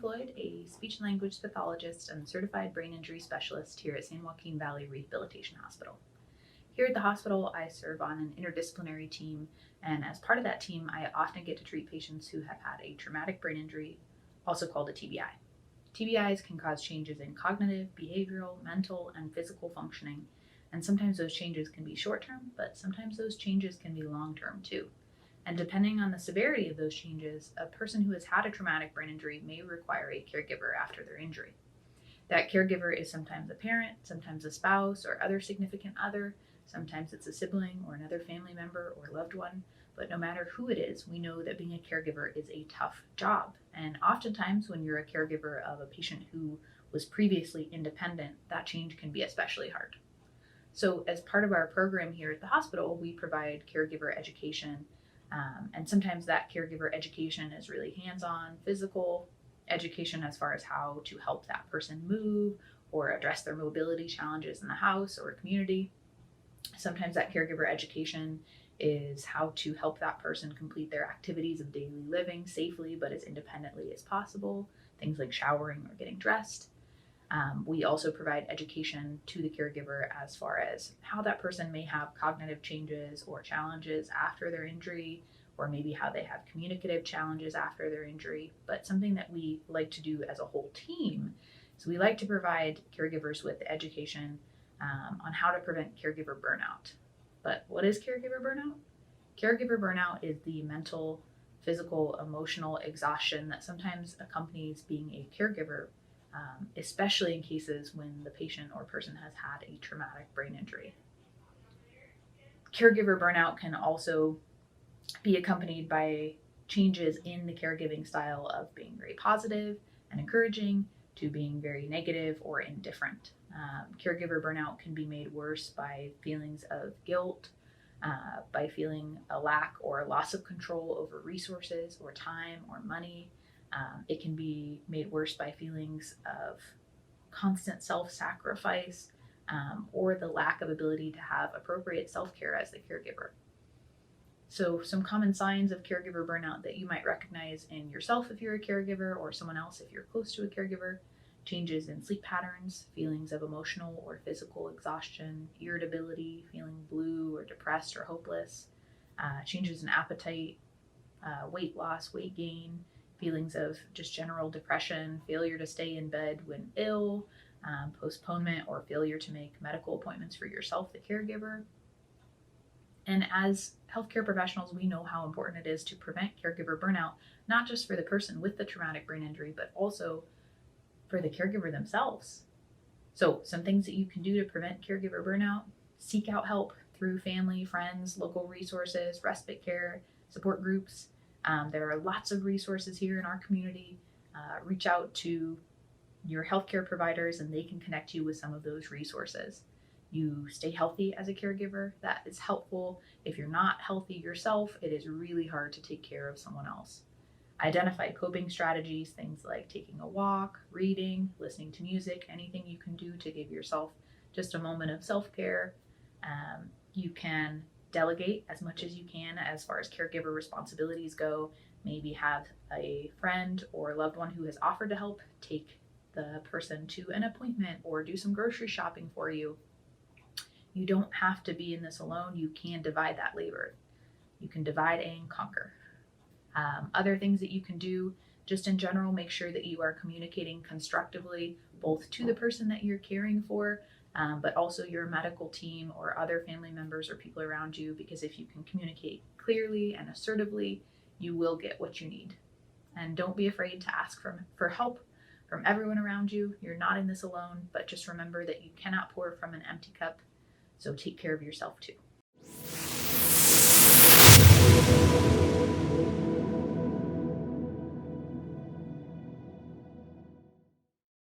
Floyd, a speech and language pathologist and certified brain injury specialist here at Joaquin Valley Rehabilitation Hospital. Here at the hospital, I serve on an interdisciplinary team, and as part of that team, I often get to treat patients who have had a traumatic brain injury, also called a TBI. TBIs can cause changes in cognitive, behavioral, mental, and physical functioning, and sometimes those changes can be short-term, but sometimes those changes can be long-term too. And depending on the severity of those changes, a person who has had a traumatic brain injury may require a caregiver after their injury. That caregiver is sometimes a parent, sometimes a spouse or other significant other, sometimes it's a sibling or another family member or loved one, but no matter who it is, we know that being a caregiver is a tough job. And oftentimes when you're a caregiver of a patient who was previously independent, that change can be especially hard. So as part of our program here at the hospital, we provide caregiver education. And sometimes that caregiver education is really hands-on, physical education as far as how to help that person move or address their mobility challenges in the house or community. Sometimes that caregiver education is how to help that person complete their activities of daily living safely but as independently as possible, things like showering or getting dressed. We also provide education to the caregiver as far as how that person may have cognitive changes or challenges after their injury, or maybe how they have communicative challenges after their injury. But something that we like to do as a whole team is we like to provide caregivers with education on how to prevent caregiver burnout. But what is caregiver burnout? Caregiver burnout is the mental, physical, emotional exhaustion that sometimes accompanies being a caregiver, especially in cases when the patient or person has had a traumatic brain injury. Caregiver burnout can also be accompanied by changes in the caregiving style of being very positive and encouraging to being very negative or indifferent. Caregiver burnout can be made worse by feelings of guilt, by feeling a lack or a loss of control over resources or time or money. It can be made worse by feelings of constant self-sacrifice or the lack of ability to have appropriate self-care as the caregiver. So some common signs of caregiver burnout that you might recognize in yourself if you're a caregiver or someone else if you're close to a caregiver: changes in sleep patterns, feelings of emotional or physical exhaustion, irritability, feeling blue or depressed or hopeless, changes in appetite, weight loss, weight gain, feelings of just general depression, failure to stay in bed when ill, postponement or failure to make medical appointments for yourself, the caregiver. And as healthcare professionals, we know how important it is to prevent caregiver burnout, not just for the person with the traumatic brain injury, but also for the caregiver themselves. So some things that you can do to prevent caregiver burnout: seek out help through family, friends, local resources, respite care, support groups. There are lots of resources here in our community. Reach out to your healthcare providers and they can connect you with some of those resources. You stay healthy as a caregiver. That is helpful. If you're not healthy yourself, it is really hard to take care of someone else. Identify coping strategies, things like taking a walk, reading, listening to music, anything you can do to give yourself just a moment of self-care. You can delegate as much as you can as far as caregiver responsibilities go. Maybe have a friend or loved one who has offered to help take the person to an appointment or do some grocery shopping for you. You don't have to be in this alone. You can divide that labor. You can divide and conquer. Other things that you can do, just in general, make sure that you are communicating constructively, both to the person that you're caring for, but also your medical team or other family members or people around you, because if you can communicate clearly and assertively, you will get what you need. And don't be afraid to ask for help from everyone around you. You're not in this alone, but just remember that you cannot pour from an empty cup. So take care of yourself too.